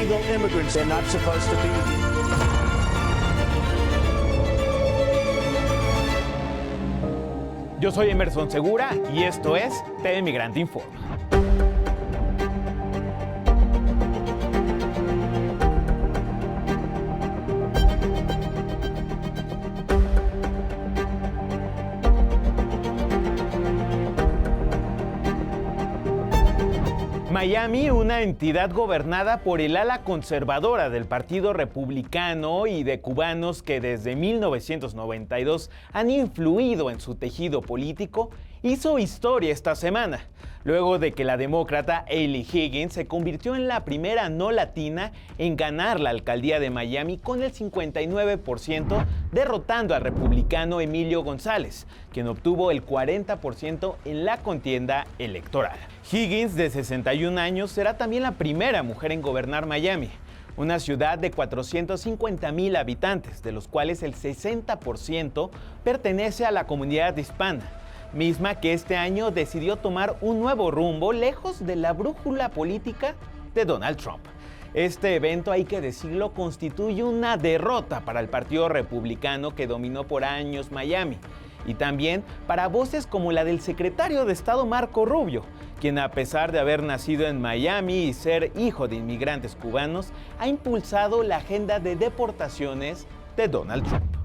illegal immigrants. They're not supposed to be here. Yo soy Emerson Segura y esto es TV Migrante Informa. Miami, una entidad gobernada por el ala conservadora del Partido Republicano y de cubanos que desde 1992 han influido en su tejido político, hizo historia esta semana, luego de que la demócrata Hailey Higgins se convirtió en la primera no latina en ganar la alcaldía de Miami con el 59%, derrotando al republicano Emilio González, quien obtuvo el 40% en la contienda electoral. Higgins, de 61 años, será también la primera mujer en gobernar Miami, una ciudad de 450,000 habitantes, de los cuales el 60% pertenece a la comunidad hispana, misma que este año decidió tomar un nuevo rumbo lejos de la brújula política de Donald Trump. Este evento, hay que decirlo, constituye una derrota para el Partido Republicano que dominó por años Miami, y también para voces como la del secretario de Estado Marco Rubio, quien, a pesar de haber nacido en Miami y ser hijo de inmigrantes cubanos, ha impulsado la agenda de deportaciones de Donald Trump.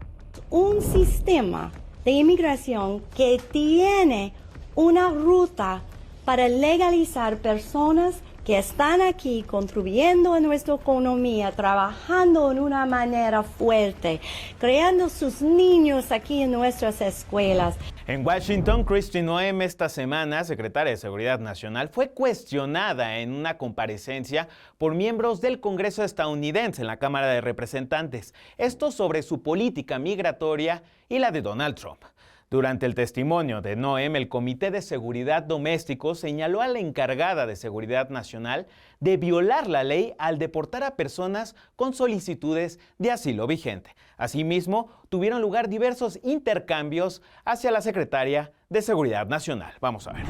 Un sistema de inmigración que tiene una ruta para legalizar personas que están aquí contribuyendo a nuestra economía, trabajando en una manera fuerte, creando sus niños aquí en nuestras escuelas. En Washington, Kristi Noem, esta semana, secretaria de Seguridad Nacional, fue cuestionada en una comparecencia por miembros del Congreso estadounidense en la Cámara de Representantes, esto sobre su política migratoria y la de Donald Trump. Durante el testimonio de Noem, el Comité de Seguridad Doméstico señaló a la encargada de Seguridad Nacional de violar la ley al deportar a personas con solicitudes de asilo vigente. Asimismo, tuvieron lugar diversos intercambios hacia la secretaria de Seguridad Nacional. Vamos a ver.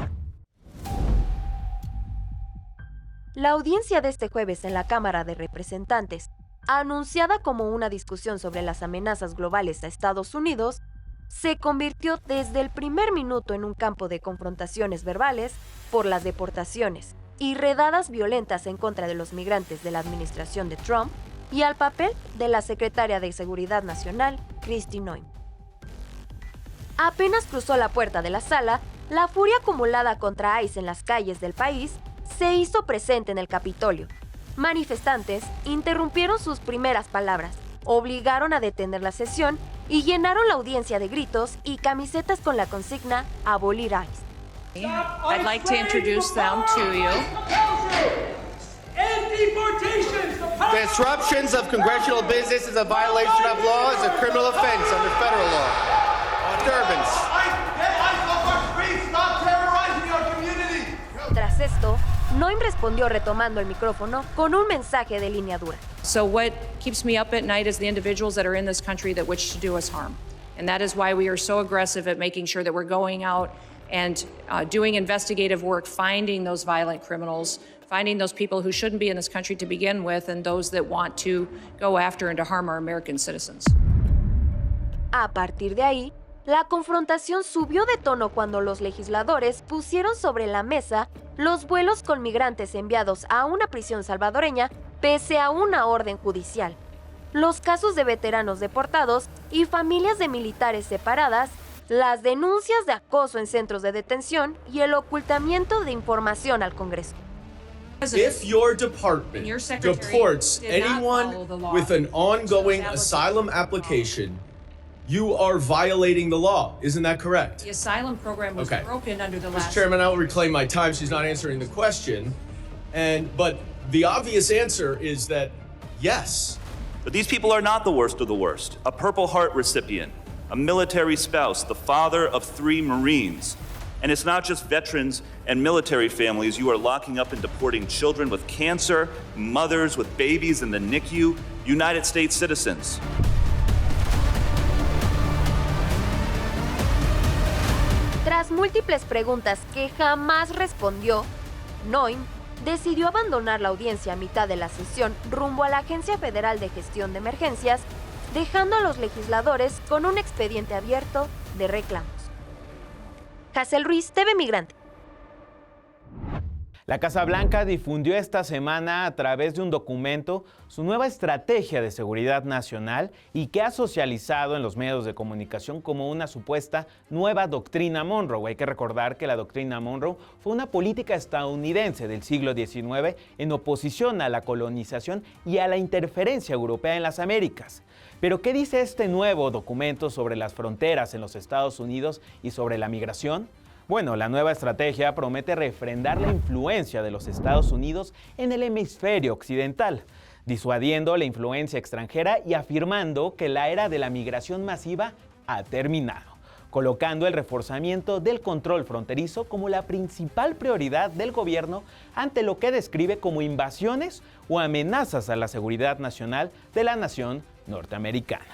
La audiencia de este jueves en la Cámara de Representantes, anunciada como una discusión sobre las amenazas globales a Estados Unidos, se convirtió desde el primer minuto en un campo de confrontaciones verbales por las deportaciones y redadas violentas en contra de los migrantes de la administración de Trump y al papel de la secretaria de Seguridad Nacional, Kristi Noem. Apenas cruzó la puerta de la sala, la furia acumulada contra ICE en las calles del país se hizo presente en el Capitolio. Manifestantes interrumpieron sus primeras palabras, obligaron a detener la sesión y llenaron la audiencia de gritos y camisetas con la consigna "Abolir ICE". I'd like to introduce them to you. Disruptions of congressional business is a violation of law, is a criminal offense under federal law. Disturbance. Tras esto, Noem respondió retomando el micrófono con un mensaje de línea dura. So what keeps me up at night is the individuals that are in this country that wish to do us harm. And that is why we are so aggressive at making sure that we're going out and doing investigative work, finding those violent criminals, finding those people who shouldn't be in this country to begin with, and those that want to go after and to harm our American citizens. A partir de ahí, la confrontación subió de tono cuando los legisladores pusieron sobre la mesa los vuelos con migrantes enviados a una prisión salvadoreña pese a una orden judicial, los casos de veteranos deportados y familias de militares separadas, las denuncias de acoso en centros de detención y el ocultamiento de información al Congreso. If your department deports anyone with an ongoing asylum application, you are violating the law. Isn't that correct? The asylum program was broken under the last... Mr. Chairman, I will reclaim my time. She's not answering the question. But the obvious answer is that yes. But these people are not the worst of the worst. A Purple Heart recipient, a military spouse, the father of 3 Marines. And it's not just veterans and military families. You are locking up and deporting children with cancer, mothers with babies in the NICU, United States citizens. Tras múltiples preguntas que jamás respondió, Noem decidió abandonar la audiencia a mitad de la sesión rumbo a la Agencia Federal de Gestión de Emergencias, dejando a los legisladores con un expediente abierto de reclamos. Hazel Ruiz, TV Migrante. La Casa Blanca difundió esta semana a través de un documento su nueva estrategia de seguridad nacional y que ha socializado en los medios de comunicación como una supuesta nueva doctrina Monroe. Hay que recordar que la doctrina Monroe fue una política estadounidense del siglo XIX en oposición a la colonización y a la interferencia europea en las Américas. Pero ¿qué dice este nuevo documento sobre las fronteras en los Estados Unidos y sobre la migración? Bueno, la nueva estrategia promete refrendar la influencia de los Estados Unidos en el hemisferio occidental, disuadiendo la influencia extranjera y afirmando que la era de la migración masiva ha terminado, colocando el reforzamiento del control fronterizo como la principal prioridad del gobierno ante lo que describe como invasiones o amenazas a la seguridad nacional de la nación norteamericana.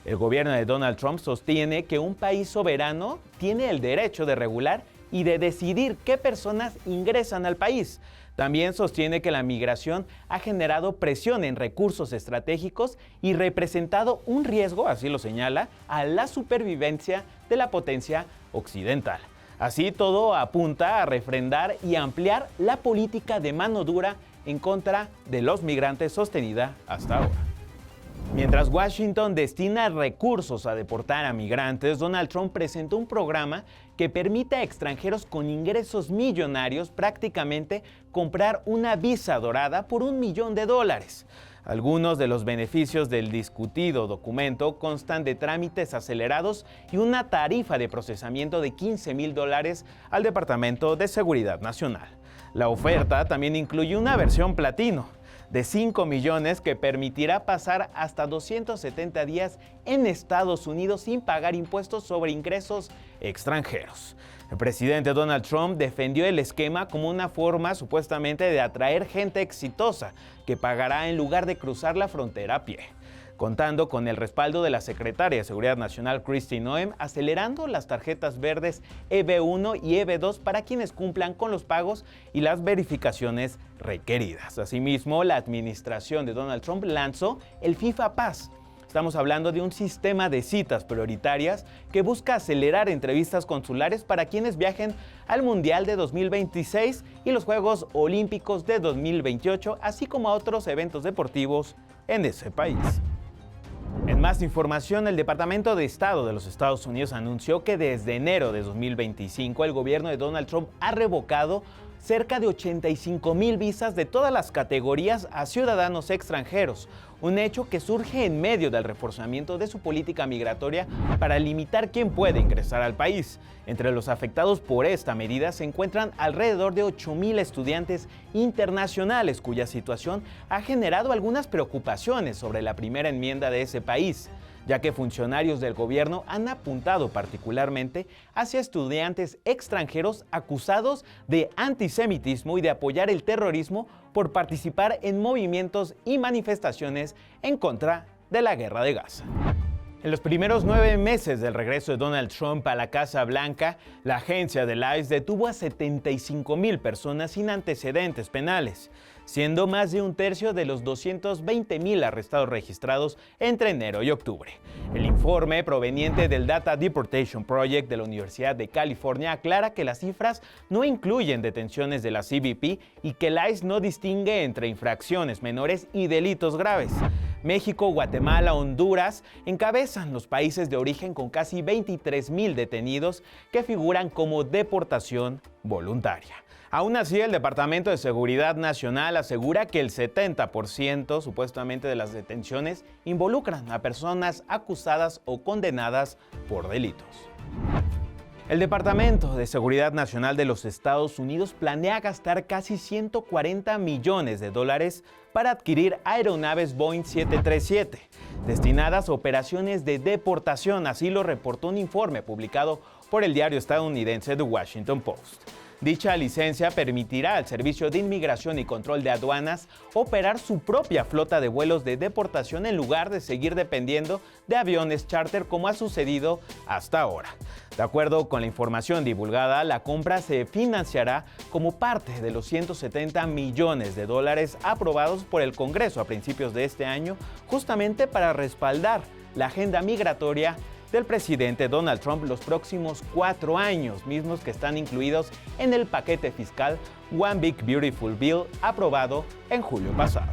El gobierno de Donald Trump sostiene que un país soberano tiene el derecho de regular y de decidir qué personas ingresan al país. También sostiene que la migración ha generado presión en recursos estratégicos y representado un riesgo, así lo señala, a la supervivencia de la potencia occidental. Así todo apunta a refrendar y ampliar la política de mano dura en contra de los migrantes sostenida hasta ahora. Mientras Washington destina recursos a deportar a migrantes, Donald Trump presentó un programa que permite a extranjeros con ingresos millonarios prácticamente comprar una visa dorada por $1 millón. Algunos de los beneficios del discutido documento constan de trámites acelerados y una tarifa de procesamiento de $15,000 al Departamento de Seguridad Nacional. La oferta también incluye una versión platino de 5 millones que permitirá pasar hasta 270 días en Estados Unidos sin pagar impuestos sobre ingresos extranjeros. El presidente Donald Trump defendió el esquema como una forma supuestamente de atraer gente exitosa que pagará en lugar de cruzar la frontera a pie, contando con el respaldo de la secretaria de Seguridad Nacional Kristi Noem, acelerando las tarjetas verdes EB1 y EB2 para quienes cumplan con los pagos y las verificaciones requeridas. Asimismo, la administración de Donald Trump lanzó el FIFA Pass. Estamos hablando de un sistema de citas prioritarias que busca acelerar entrevistas consulares para quienes viajen al Mundial de 2026 y los Juegos Olímpicos de 2028, así como a otros eventos deportivos en ese país. En más información, el Departamento de Estado de los Estados Unidos anunció que desde enero de 2025 el gobierno de Donald Trump ha revocado cerca de 85,000 visas de todas las categorías a ciudadanos extranjeros, un hecho que surge en medio del reforzamiento de su política migratoria para limitar quién puede ingresar al país. Entre los afectados por esta medida se encuentran alrededor de 8,000 estudiantes internacionales cuya situación ha generado algunas preocupaciones sobre la primera enmienda de ese país, ya que funcionarios del gobierno han apuntado particularmente hacia estudiantes extranjeros acusados de antisemitismo y de apoyar el terrorismo por participar en movimientos y manifestaciones en contra de la guerra de Gaza. En los primeros 9 meses del regreso de Donald Trump a la Casa Blanca, la agencia del ICE detuvo a 75,000 personas sin antecedentes penales, siendo más de un tercio de los 220,000 arrestados registrados entre enero y octubre. El informe proveniente del Data Deportation Project de la Universidad de California aclara que las cifras no incluyen detenciones de la CBP y que el ICE no distingue entre infracciones menores y delitos graves. México, Guatemala, Honduras encabezan los países de origen con casi 23,000 detenidos que figuran como deportación voluntaria. Aún así, el Departamento de Seguridad Nacional asegura que el 70% supuestamente de las detenciones involucran a personas acusadas o condenadas por delitos. El Departamento de Seguridad Nacional de los Estados Unidos planea gastar casi $140 millones para adquirir aeronaves Boeing 737, destinadas a operaciones de deportación, así lo reportó un informe publicado por el diario estadounidense The Washington Post. Dicha licencia permitirá al Servicio de Inmigración y Control de Aduanas operar su propia flota de vuelos de deportación en lugar de seguir dependiendo de aviones charter como ha sucedido hasta ahora. De acuerdo con la información divulgada, la compra se financiará como parte de los 170 millones de dólares aprobados por el Congreso a principios de este año, justamente para respaldar la agenda migratoria del presidente Donald Trump los próximos 4 años, mismos que están incluidos en el paquete fiscal One Big Beautiful Bill aprobado en julio pasado.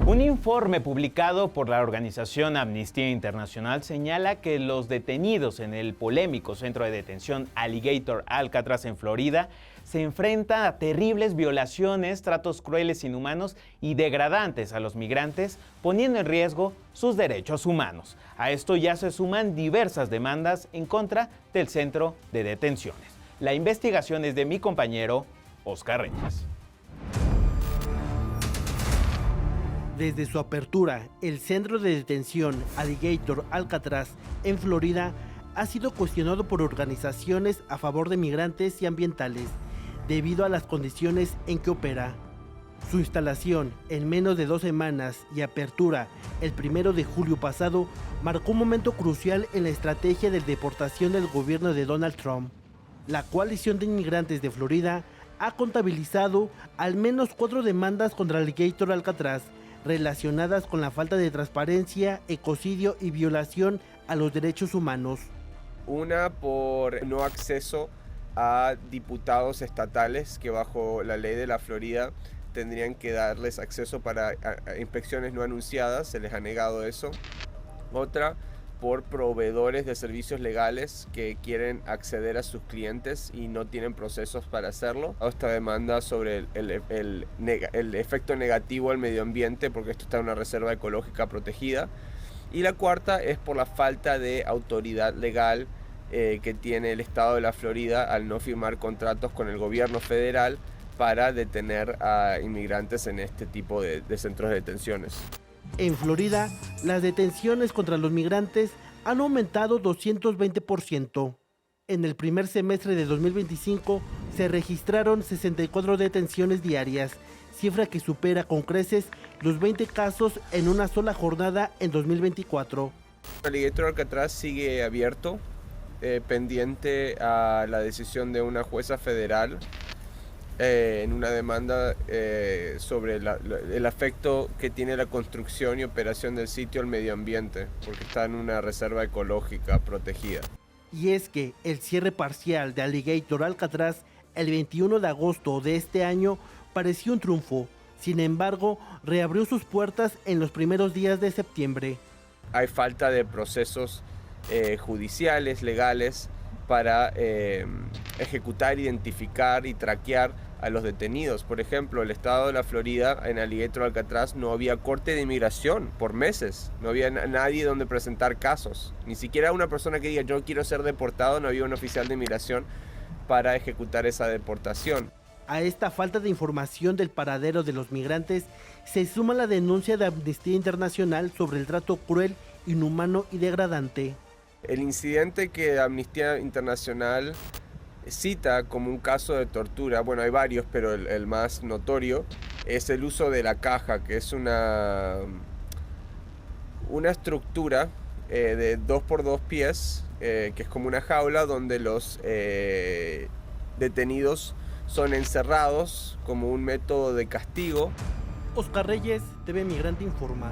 Un informe publicado por la organización Amnistía Internacional señala que los detenidos en el polémico centro de detención Alligator Alcatraz en Florida se enfrentan a terribles violaciones, tratos crueles, inhumanos y degradantes a los migrantes, poniendo en riesgo sus derechos humanos. A esto ya se suman diversas demandas en contra del centro de detenciones. La investigación es de mi compañero Oscar Reyes. Desde su apertura, el centro de detención Alligator Alcatraz en Florida ha sido cuestionado por organizaciones a favor de migrantes y ambientales debido a las condiciones en que opera. Su instalación en menos de 2 semanas y apertura el 1 de julio pasado marcó un momento crucial en la estrategia de deportación del gobierno de Donald Trump. La coalición de inmigrantes de Florida ha contabilizado al menos 4 demandas contra Alligator Alcatraz relacionadas con la falta de transparencia, ecocidio y violación a los derechos humanos. Una por no acceso a diputados estatales que bajo la ley de la Florida tendrían que darles acceso para inspecciones no anunciadas, se les ha negado eso. Otra por proveedores de servicios legales que quieren acceder a sus clientes y no tienen procesos para hacerlo. Esta demanda sobre el efecto negativo al medio ambiente, porque esto está en una reserva ecológica protegida. Y la cuarta es por la falta de autoridad legal que tiene el estado de la Florida al no firmar contratos con el gobierno federal para detener a inmigrantes en este tipo de centros de detenciones. En Florida, las detenciones contra los migrantes han aumentado 220%. En el primer semestre de 2025 se registraron 64 detenciones diarias, cifra que supera con creces los 20 casos en una sola jornada en 2024. Alligator Alcatraz sigue abierto, pendiente a la decisión de una jueza federal en una demanda sobre el afecto que tiene la construcción y operación del sitio al medio ambiente, porque está en una reserva ecológica protegida. Y es que el cierre parcial de Alligator Alcatraz el 21 de agosto de este año pareció un triunfo. Sin embargo, reabrió sus puertas en los primeros días de septiembre. Hay falta de procesos judiciales, legales, para ejecutar, identificar y traquear a los detenidos. Por ejemplo, el estado de la Florida, en Alligator Alcatraz, no había corte de inmigración por meses. No había nadie donde presentar casos. Ni siquiera una persona que diga yo quiero ser deportado, no había un oficial de inmigración para ejecutar esa deportación. A esta falta de información del paradero de los migrantes se suma la denuncia de Amnistía Internacional sobre el trato cruel, inhumano y degradante. El incidente que Amnistía Internacional cita como un caso de tortura, bueno, hay varios, pero el más notorio es el uso de la caja, que es una estructura de 2 por 2 pies, que es como una jaula donde los detenidos son encerrados como un método de castigo. Oscar Reyes, TV Migrante Informa.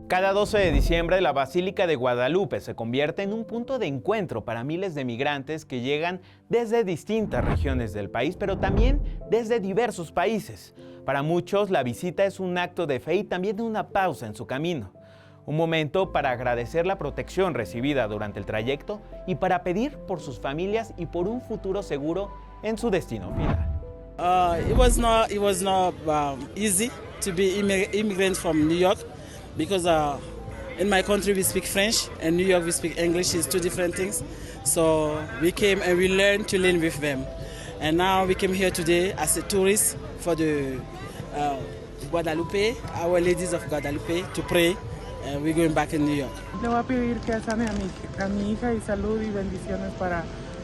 Cada 12 de diciembre, la Basílica de Guadalupe se convierte en un punto de encuentro para miles de migrantes que llegan desde distintas regiones del país, pero también desde diversos países. Para muchos, la visita es un acto de fe y también una pausa en su camino. Un momento para agradecer la protección recibida durante el trayecto y para pedir por sus familias y por un futuro seguro en su destino final. It was not easy to be immigrant from New York. Because in my country we speak French and New York we speak English. It's 2 different things. So we came and we learned to learn with them. And now we came here today as a tourist for the Guadalupe, Our Ladies of Guadalupe, to pray. And we're going back in New York. Le voy a pedir que sane a mi hija y salud y bendiciones para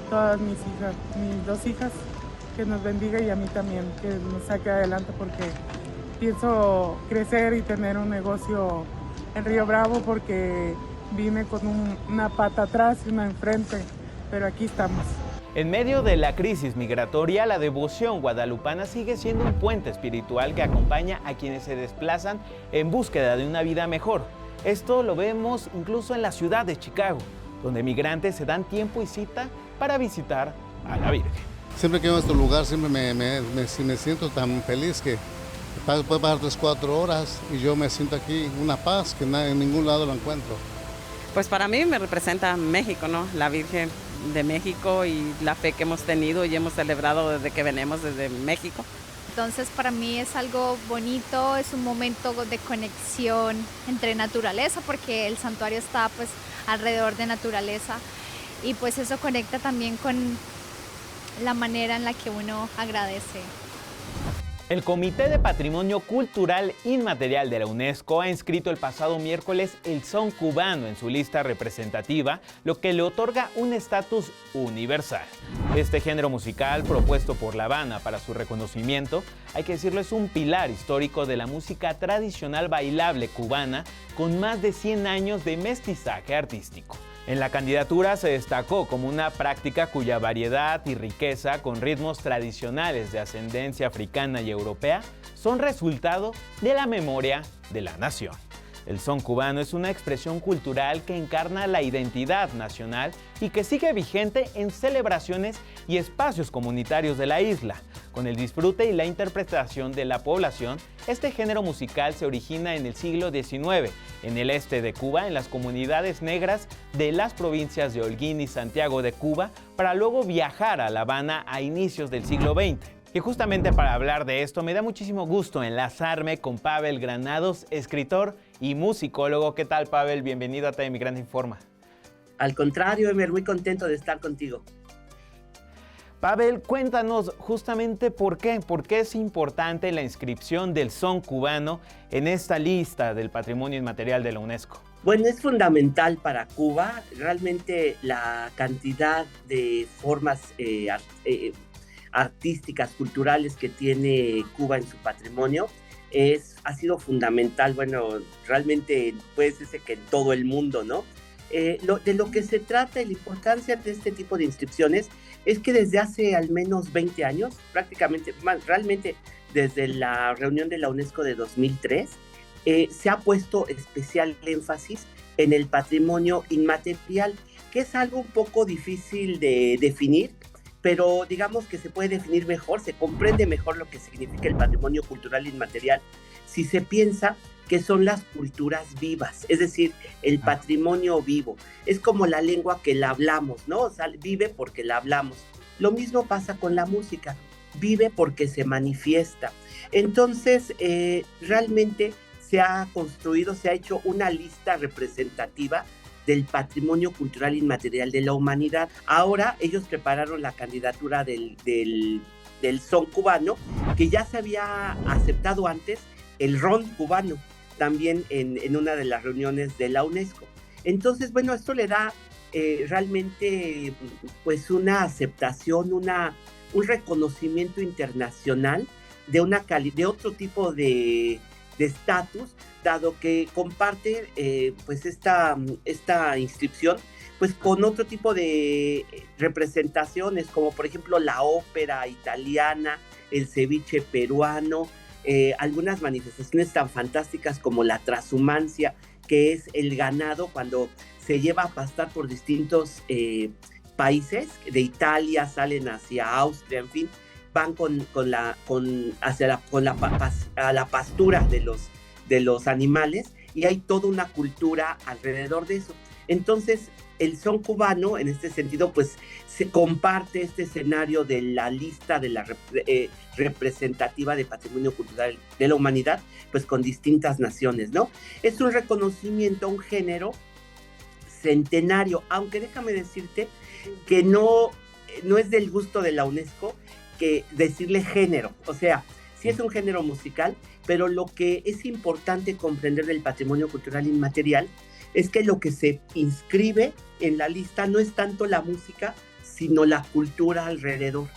todas mis hijas, mis 2 hijas, que nos bendiga y a mí también, que nos saque adelante porque pienso crecer y tener un negocio en Río Bravo porque vine con una pata atrás y una enfrente, pero aquí estamos. En medio de la crisis migratoria, la devoción guadalupana sigue siendo un puente espiritual que acompaña a quienes se desplazan en búsqueda de una vida mejor. Esto lo vemos incluso en la ciudad de Chicago, donde migrantes se dan tiempo y cita para visitar a la Virgen. Siempre que vengo a este lugar, siempre me siento tan feliz que puede pasar 3-4 horas y yo me siento aquí una paz que en ningún lado lo encuentro. Pues para mí me representa México, ¿no? La Virgen de México y la fe que hemos tenido y hemos celebrado desde que venimos desde México. Entonces para mí es algo bonito, es un momento de conexión entre naturaleza porque el santuario está pues alrededor de naturaleza y pues eso conecta también con la manera en la que uno agradece. El Comité de Patrimonio Cultural Inmaterial de la UNESCO ha inscrito el pasado miércoles el son cubano en su lista representativa, lo que le otorga un estatus universal. Este género musical, propuesto por La Habana para su reconocimiento, hay que decirlo, es un pilar histórico de la música tradicional bailable cubana con más de 100 años de mestizaje artístico. En la candidatura se destacó como una práctica cuya variedad y riqueza con ritmos tradicionales de ascendencia africana y europea son resultado de la memoria de la nación. El son cubano es una expresión cultural que encarna la identidad nacional y que sigue vigente en celebraciones y espacios comunitarios de la isla. Con el disfrute y la interpretación de la población, este género musical se origina en el siglo XIX, en el este de Cuba, en las comunidades negras de las provincias de Holguín y Santiago de Cuba, para luego viajar a La Habana a inicios del siglo XX. Y justamente para hablar de esto, me da muchísimo gusto enlazarme con Pavel Granados, escritor y musicólogo. ¿Qué tal, Pavel? Bienvenido a TV Migrante Informa. Al contrario, Emer, muy contento de estar contigo. Pavel, cuéntanos justamente por qué es importante la inscripción del son cubano en esta lista del Patrimonio Inmaterial de la UNESCO. Bueno, es fundamental para Cuba. Realmente la cantidad de formas artísticas, culturales que tiene Cuba en su patrimonio ha sido fundamental. Bueno, realmente puede decirse que en todo el mundo, ¿no? De lo que se trata y la importancia de este tipo de inscripciones es que desde hace al menos 20 años, prácticamente, realmente desde la reunión de la UNESCO de 2003, se ha puesto especial énfasis en el patrimonio inmaterial, que es algo un poco difícil de definir, pero digamos que se puede definir mejor, se comprende mejor lo que significa el patrimonio cultural inmaterial si se piensa que son las culturas vivas, es decir, el patrimonio vivo. Es como la lengua que la hablamos, ¿no? O sea, vive porque la hablamos. Lo mismo pasa con la música, vive porque se manifiesta. Entonces, realmente se ha hecho una lista representativa del patrimonio cultural inmaterial de la humanidad. Ahora ellos prepararon la candidatura del son cubano, que ya se había aceptado antes el ron cubano, también en una de las reuniones de la UNESCO. Entonces, bueno, esto le da realmente pues una aceptación, un reconocimiento internacional de otro tipo de estatus, dado que comparte pues esta inscripción pues con otro tipo de representaciones, como por ejemplo la ópera italiana, el ceviche peruano, algunas manifestaciones tan fantásticas como la transhumancia, que es el ganado cuando se lleva a pastar por distintos países, de Italia salen hacia Austria, en fin, van a la pastura de los animales, y hay toda una cultura alrededor de eso. Entonces, el son cubano, en este sentido, pues se comparte este escenario de la lista de la representativa de patrimonio cultural de la humanidad, pues con distintas naciones, ¿no? Es un reconocimiento a un género centenario, aunque déjame decirte que no es del gusto de la UNESCO que decirle género, o sea, sí es un género musical, pero lo que es importante comprender del patrimonio cultural inmaterial es que lo que se inscribe en la lista no es tanto la música, sino la cultura alrededor,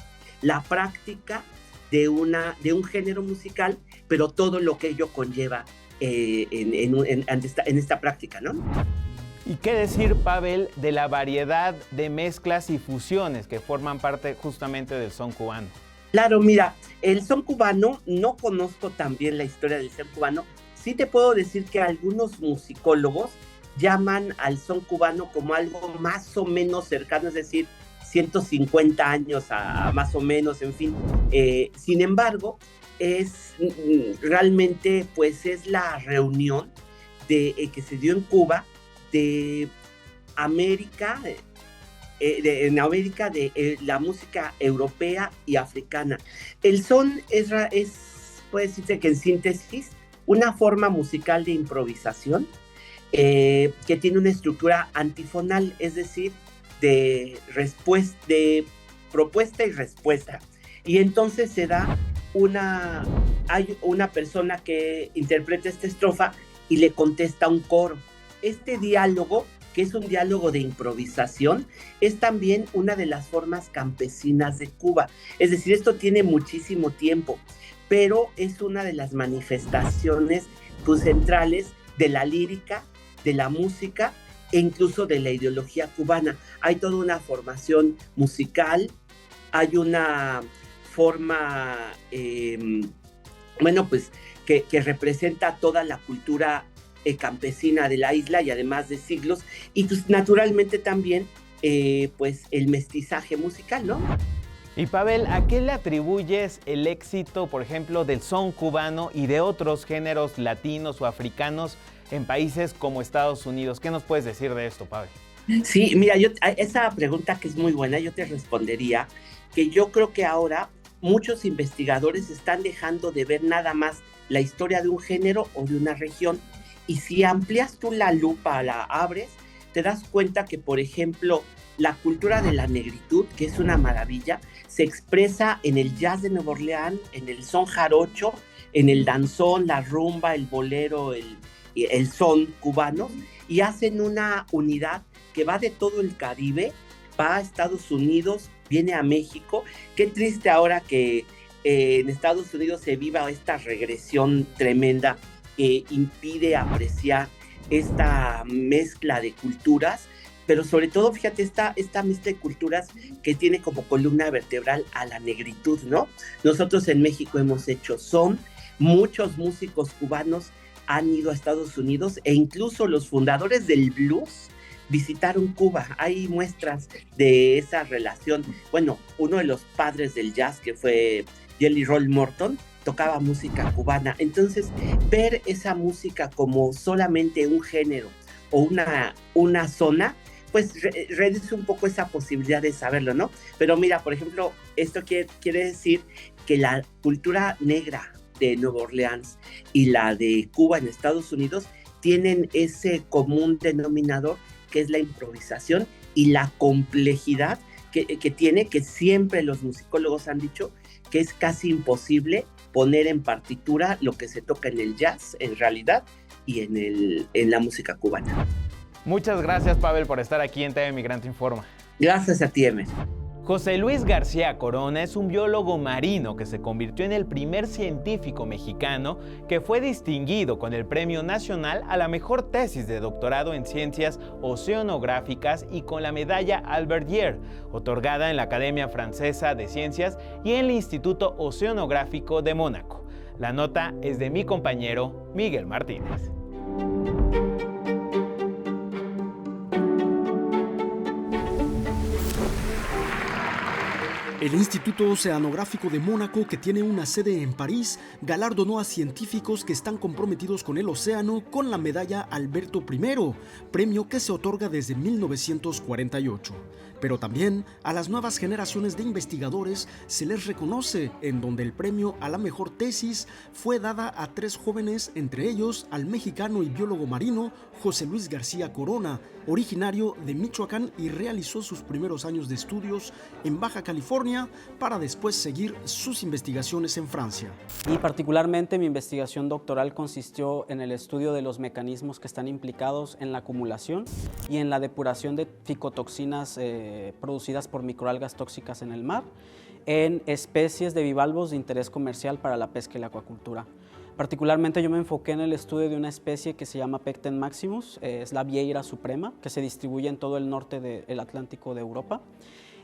la práctica de un género musical, pero todo lo que ello conlleva en esta práctica, ¿no? ¿Y qué decir, Pavel, de la variedad de mezclas y fusiones que forman parte justamente del son cubano? Claro, mira, el son cubano, no conozco tan bien la historia del son cubano. Sí te puedo decir que algunos musicólogos llaman al son cubano como algo más o menos cercano, es decir, 150 años a más o menos, en fin. Sin embargo, es realmente, pues, es la reunión que se dio en Cuba de América, en América de la música europea y africana. El son es, puede decirse que en síntesis, una forma musical de improvisación que tiene una estructura antifonal, es decir, de propuesta y respuesta. Y entonces hay una persona que interpreta esta estrofa y le contesta un coro. Este diálogo, que es un diálogo de improvisación, es también una de las formas campesinas de Cuba. Es decir, esto tiene muchísimo tiempo, pero es una de las manifestaciones centrales de la lírica, de la música e incluso de la ideología cubana. Hay toda una formación musical, hay una forma, que representa toda la cultura campesina de la isla y además de siglos, y pues naturalmente también pues el mestizaje musical, ¿no? Y Pavel, ¿a qué le atribuyes el éxito, por ejemplo, del son cubano y de otros géneros latinos o africanos en países como Estados Unidos? ¿Qué nos puedes decir de esto, Pavel? Sí, mira, esa pregunta que es muy buena, yo te respondería que yo creo que ahora muchos investigadores están dejando de ver nada más la historia de un género o de una región. Y si amplías tú la lupa, la abres, te das cuenta que, por ejemplo, la cultura de la negritud, que es una maravilla, se expresa en el jazz de Nueva Orleans, en el son jarocho, en el danzón, la rumba, el bolero, el son cubano, y hacen una unidad que va de todo el Caribe, va a Estados Unidos, viene a México. Qué triste ahora que en Estados Unidos se viva esta regresión tremenda que impide apreciar esta mezcla de culturas, pero sobre todo, fíjate, esta mezcla de culturas que tiene como columna vertebral a la negritud, ¿no? Nosotros en México hemos hecho son, muchos músicos cubanos han ido a Estados Unidos e incluso los fundadores del blues visitaron Cuba. Hay muestras de esa relación. Bueno, uno de los padres del jazz, que fue Jelly Roll Morton, tocaba música cubana. Entonces, ver esa música como solamente un género o una zona, pues reduce un poco esa posibilidad de saberlo, ¿no? Pero mira, por ejemplo, esto quiere decir que la cultura negra de Nueva Orleans y la de Cuba en Estados Unidos tienen ese común denominador, que es la improvisación y la complejidad que tiene, que siempre los musicólogos han dicho que es casi imposible poner en partitura lo que se toca en el jazz, en realidad, y en la música cubana. Muchas gracias, Pavel, por estar aquí en TV Migrante Informa. Gracias a ti, Emer. José Luis García Corona es un biólogo marino que se convirtió en el primer científico mexicano que fue distinguido con el Premio Nacional a la mejor tesis de doctorado en ciencias oceanográficas y con la medalla Albert-Year, otorgada en la Academia Francesa de Ciencias y en el Instituto Oceanográfico de Mónaco. La nota es de mi compañero Miguel Martínez. El Instituto Oceanográfico de Mónaco, que tiene una sede en París, galardonó a científicos que están comprometidos con el océano con la medalla Alberto I, premio que se otorga desde 1948. Pero también a las nuevas generaciones de investigadores se les reconoce, en donde el premio a la mejor tesis fue dada a 3 jóvenes, entre ellos al mexicano y biólogo marino José Luis García Corona, originario de Michoacán y realizó sus primeros años de estudios en Baja California California para después seguir sus investigaciones en Francia. Y particularmente mi investigación doctoral consistió en el estudio de los mecanismos que están implicados en la acumulación y en la depuración de ficotoxinas producidas por microalgas tóxicas en el mar, en especies de bivalvos de interés comercial para la pesca y la acuacultura. Particularmente yo me enfoqué en el estudio de una especie que se llama Pecten maximus, es la vieira suprema, que se distribuye en todo el norte del Atlántico de Europa.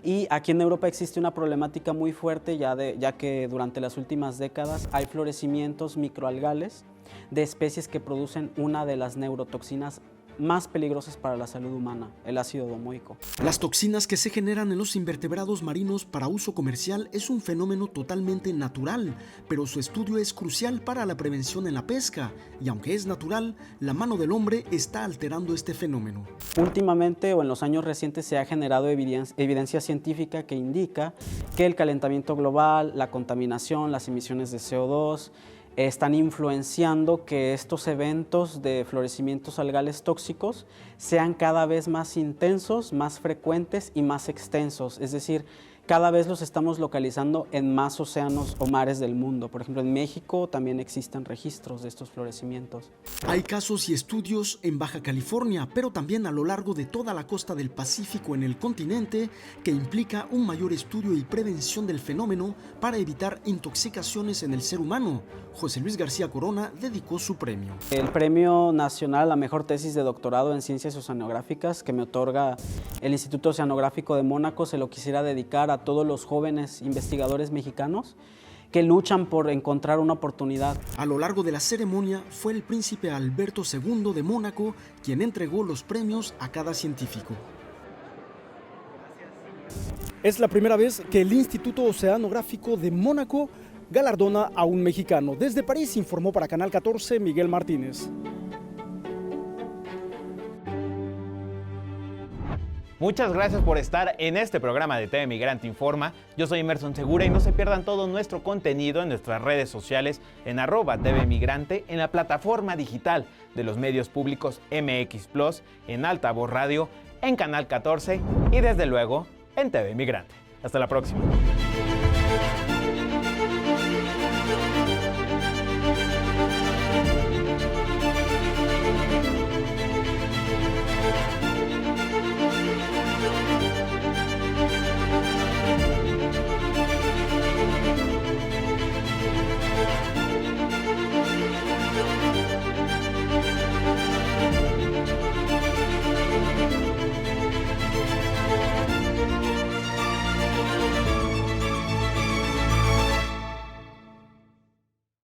Y aquí en Europa existe una problemática muy fuerte, ya que durante las últimas décadas hay florecimientos microalgales de especies que producen una de las neurotoxinas más peligrosas para la salud humana, el ácido domoico. Las toxinas que se generan en los invertebrados marinos para uso comercial es un fenómeno totalmente natural, pero su estudio es crucial para la prevención en la pesca, y aunque es natural, la mano del hombre está alterando este fenómeno. Últimamente o en los años recientes se ha generado evidencia científica que indica que el calentamiento global, la contaminación, las emisiones de CO2, están influenciando que estos eventos de florecimientos algales tóxicos sean cada vez más intensos, más frecuentes y más extensos. Es decir, cada vez los estamos localizando en más océanos o mares del mundo. Por ejemplo, en México también existen registros de estos florecimientos. Hay casos y estudios en Baja California, pero también a lo largo de toda la costa del Pacífico en el continente, que implica un mayor estudio y prevención del fenómeno para evitar intoxicaciones en el ser humano. José Luis García Corona dedicó su premio. El Premio Nacional a la Mejor Tesis de Doctorado en Ciencias Oceanográficas que me otorga el Instituto Oceanográfico de Mónaco se lo quisiera dedicar a todos los jóvenes investigadores mexicanos que luchan por encontrar una oportunidad. A lo largo de la ceremonia fue el príncipe Alberto II de Mónaco quien entregó los premios a cada científico. Es la primera vez que el Instituto Oceanográfico de Mónaco galardona a un mexicano. Desde París informó para Canal 14 Miguel Martínez. Muchas gracias por estar en este programa de TV Migrante Informa. Yo soy Emerson Segura y no se pierdan todo nuestro contenido en nuestras redes sociales en @TV Migrante, en la plataforma digital de los medios públicos MX Plus, en Altavoz Radio, en Canal 14 y desde luego en TV Migrante. Hasta la próxima.